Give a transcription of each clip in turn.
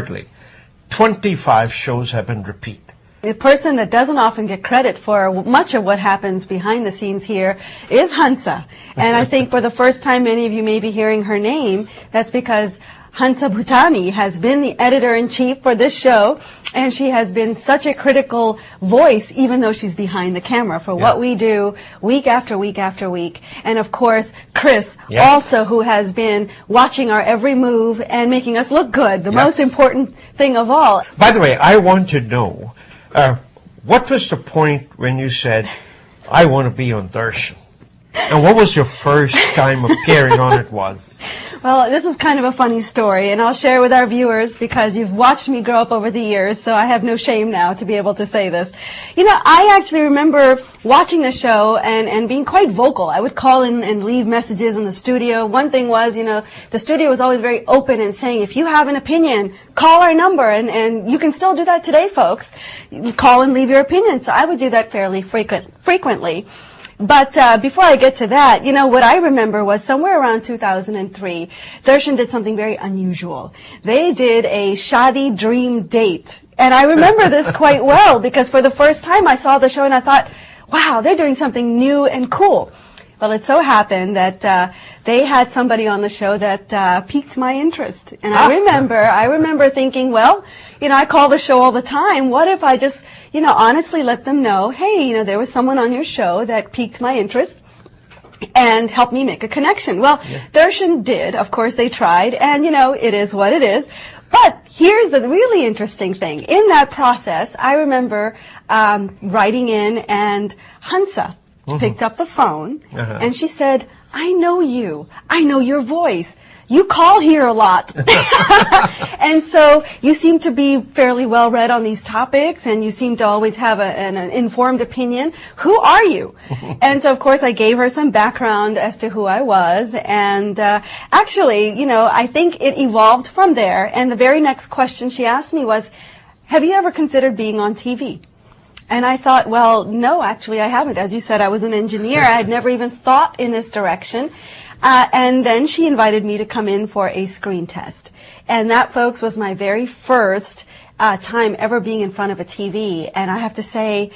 hardly. 25 shows have been repeated. The person that doesn't often get credit for much of what happens behind the scenes here is Hansa. And I think for the first time many of you may be hearing her name. That's because Hansa Butani has been the editor-in-chief for this show, and she has been such a critical voice, even though she's behind the camera, for what we do week after week after week. And of course, Chris, also, who has been watching our every move and making us look good, the most important thing of all. By the way, I want to know, what was the point when you said, I want to be on Darshan? And what was your first time appearing on it was? Well, this is kind of a funny story, and I'll share with our viewers because you've watched me grow up over the years, so I have no shame now to be able to say this. You know, I actually remember watching the show and being quite vocal. I would call in and leave messages in the studio. One thing was, you know, the studio was always very open and saying, if you have an opinion, call our number, and you can still do that today, folks. You call and leave your opinion. So I would do that fairly frequently. But before I get to that, you know, what I remember was somewhere around 2003, Darshan did something very unusual. They did a Shadi dream date. And I remember this quite well because for the first time I saw the show and I thought, wow, they're doing something new and cool. Well, it so happened that they had somebody on the show that piqued my interest. And I remember thinking, well, you know, I call the show all the time. What if I just, you know, honestly let them know, hey, you know, there was someone on your show that piqued my interest and helped me make a connection. Well, Darshan did. Of course, they tried. And, you know, it is what it is. But here's the really interesting thing. In that process, I remember writing in, and Hansa picked up the phone, and she said, I know you. I know your voice. You call here a lot. And so you seem to be fairly well read on these topics, and you seem to always have an informed opinion. Who are you? And so, of course, I gave her some background as to who I was. And actually, you know, I think it evolved from there. And the very next question she asked me was, have you ever considered being on TV? And I thought, well, no, actually, I haven't. As you said, I was an engineer. I had never even thought in this direction. And then she invited me to come in for a screen test. And that, folks, was my very first time ever being in front of a TV. And I have to say,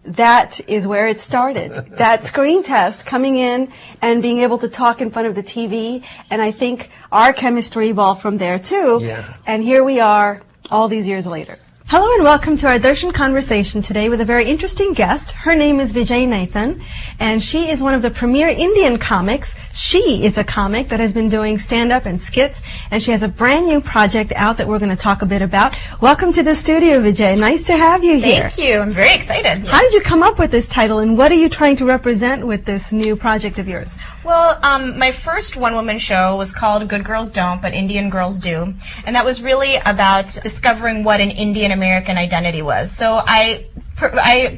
that is where it started. That screen test, coming in and being able to talk in front of the TV. And I think our chemistry evolved from there, too. Yeah. And here we are all these years later. Hello and welcome to our Darshan conversation today with a very interesting guest. Her name is Vijay Nathan, and she is one of the premier Indian comics. She is a comic that has been doing stand-up and skits, and she has a brand new project out that we're going to talk a bit about. Welcome to the studio, Vijay. Nice to have you here. Thank you. I'm very excited. How did you come up with this title, and what are you trying to represent with this new project of yours? Well, my first one-woman show was called Good Girls Don't, but Indian Girls Do. And that was really about discovering what an Indian American identity was. So I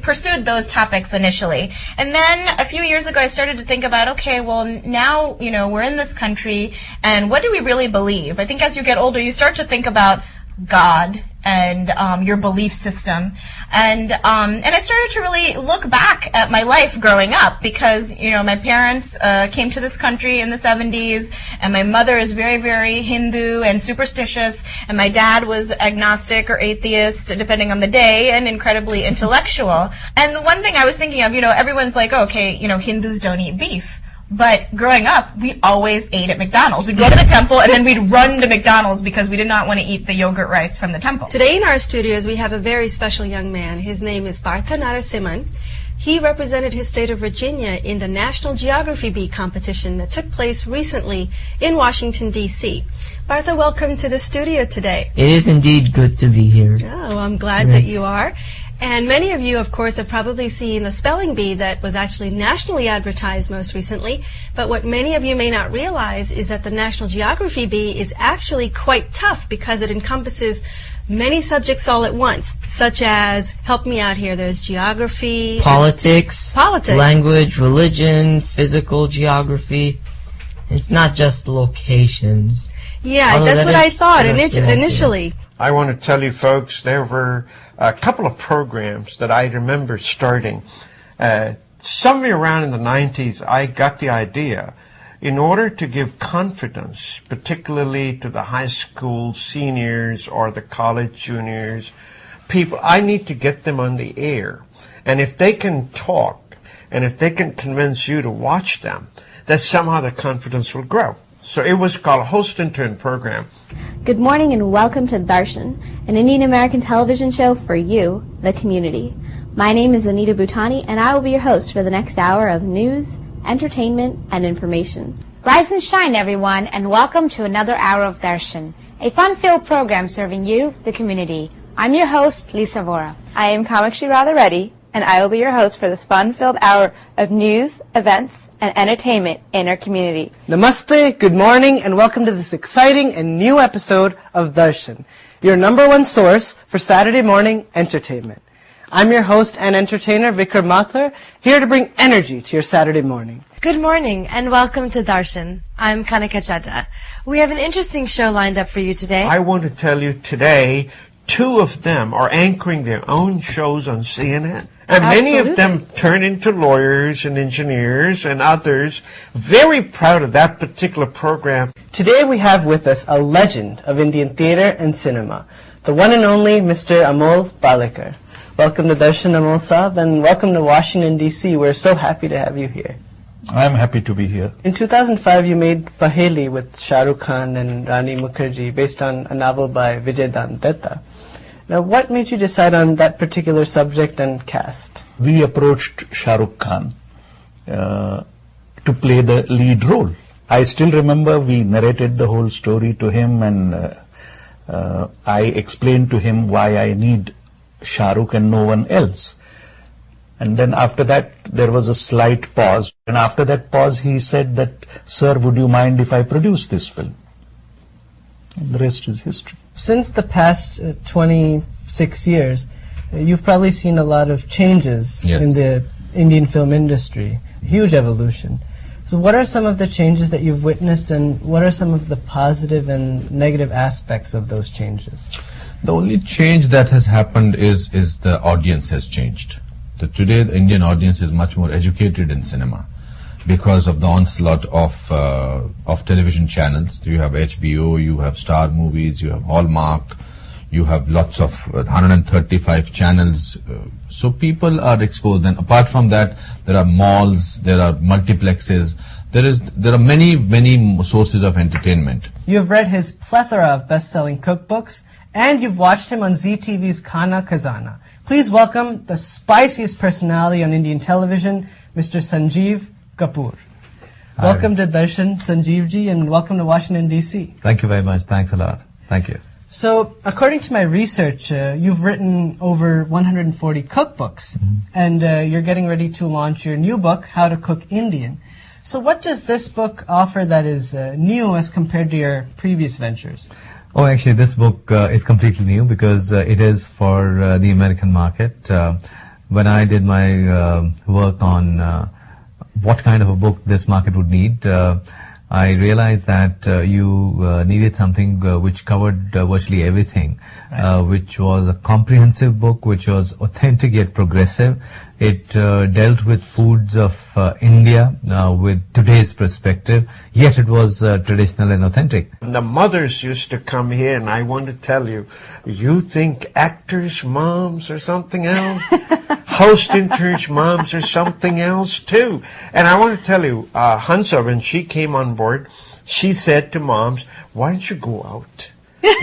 pursued those topics initially. And then a few years ago, I started to think about, okay, well, now, you know, we're in this country, and what do we really believe? I think as you get older, you start to think about God and your belief system, and I started to really look back at my life growing up because, you know, my parents came to this country in the 70s, and my mother is very, very Hindu and superstitious, and my dad was agnostic or atheist depending on the day, and incredibly intellectual. And the one thing I was thinking of, you know, everyone's like, oh, okay, you know, Hindus don't eat beef. But growing up, we always ate at McDonald's. We'd go to the temple, and then we'd run to McDonald's because we did not want to eat the yogurt rice from the temple. Today in our studios, we have a very special young man. His name is Partha Narasimhan. He represented his state of Virginia in the National Geography Bee competition that took place recently in Washington, D.C. Partha, welcome to the studio today. It is indeed good to be here. Oh, I'm glad that you are. And many of you, of course, have probably seen the spelling bee that was actually nationally advertised most recently. But what many of you may not realize is that the National Geography Bee is actually quite tough because it encompasses many subjects all at once, such as, help me out here, there's geography, politics, language, religion, physical geography. It's not just locations. Yeah, that's what I thought initially. I want to tell you folks, there were a couple of programs that I remember starting. Somewhere around in the 90s, I got the idea, in order to give confidence, particularly to the high school seniors or the college juniors, people, I need to get them on the air. And if they can talk, and if they can convince you to watch them, that somehow the confidence will grow. So it was called a Host-Intern program. Good morning and welcome to Darshan, an Indian American television show for you, the community. My name is Anita Butani, and I will be your host for the next hour of news, entertainment, and information. Rise and shine, everyone, and welcome to another hour of Darshan, a fun-filled program serving you, the community. I'm your host, Lisa Vora. I am Kamakshi Radha Reddy, and I will be your host for this fun-filled hour of news, events, and entertainment in our community. Namaste, good morning, and welcome to this exciting and new episode of Darshan, your number one source for Saturday morning entertainment. I'm your host and entertainer, Vikram Mathur, here to bring energy to your Saturday morning. Good morning, and welcome to Darshan. I'm Kanika Chadha. We have an interesting show lined up for you today. I want to tell you today, two of them are anchoring their own shows on CNN. And many of them turn into lawyers and engineers and others. Very proud of that particular program. Today we have with us a legend of Indian theatre and cinema, the one and only Mr. Amol Palekar. Welcome to Darshan, Amol Saab, and welcome to Washington, D.C. We're so happy to have you here. I'm happy to be here. In 2005, you made Paheli with Shah Rukh Khan and Rani Mukherjee, based on a novel by Vijay Danta. Now, what made you decide on that particular subject and cast? We approached Shah Rukh Khan to play the lead role. I still remember we narrated the whole story to him, and I explained to him why I need Shah Rukh and no one else. And then after that, there was a slight pause. And after that pause, he said that, "Sir, would you mind if I produce this film?" And the rest is history. Since the past 26 years, you've probably seen a lot of changes in the Indian film industry, huge evolution. So what are some of the changes that you've witnessed, and what are some of the positive and negative aspects of those changes? The only change that has happened is the audience has changed. Today the Indian audience is much more educated in cinema because of the onslaught of television channels. You have HBO, you have Star Movies, you have Hallmark, you have lots of 135 channels. So people are exposed. And apart from that, there are malls, there are multiplexes, there are many sources of entertainment. You have read his plethora of best-selling cookbooks, and you've watched him on Zee TV's Khana Khazana. Please welcome the spiciest personality on Indian television, Mr. Sanjeev Kapoor. Hi. Welcome to Darshan, Sanjeev ji, and welcome to Washington, D.C. Thank you very much. Thanks a lot. Thank you. So, according to my research, you've written over 140 cookbooks, and you're getting ready to launch your new book, How to Cook Indian. So what does this book offer that is new as compared to your previous ventures? Oh, actually, this book is completely new because it is for the American market. When I did my work on what kind of a book this market would need, I realized that you needed something which covered virtually everything, which was a comprehensive book, which was authentic yet progressive. It dealt with foods of India with today's perspective, yet it was traditional and authentic. The mothers used to come here, and I want to tell you, you think actors' moms are something else? Host-Interns moms are something else too. And I want to tell you, Hansa, when she came on board, she said to moms, "Why don't you go out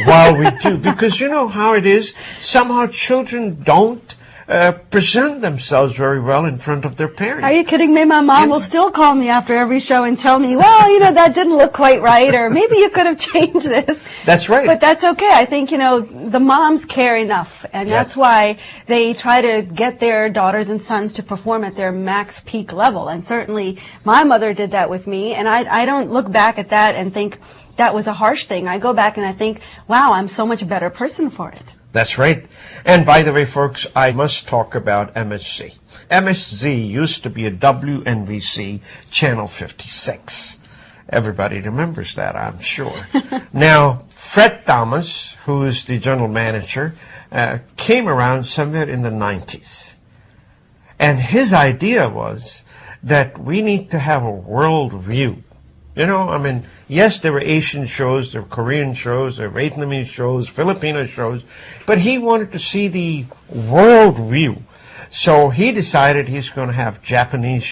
while we do?" Because you know how it is, somehow children don't present themselves very well in front of their parents. Are you kidding me? My mom will still call me after every show and tell me, well, you know, that didn't look quite right, or maybe you could have changed this. That's right. But that's okay. I think, you know, the moms care enough, and that's why they try to get their daughters and sons to perform at their max peak level. And certainly my mother did that with me, and I don't look back at that and think that was a harsh thing. I go back and I think, wow, I'm so much a better person for it. That's right. And by the way, folks, I must talk about MSZ. MSZ used to be a WNVC Channel 56. Everybody remembers that, I'm sure. Now, Fred Thomas, who is the general manager, came around somewhere in the 90s. And his idea was that we need to have a world view You know, I mean, yes, there were Asian shows, there were Korean shows, there were Vietnamese shows, Filipino shows, but he wanted to see the world view. So he decided he's going to have Japanese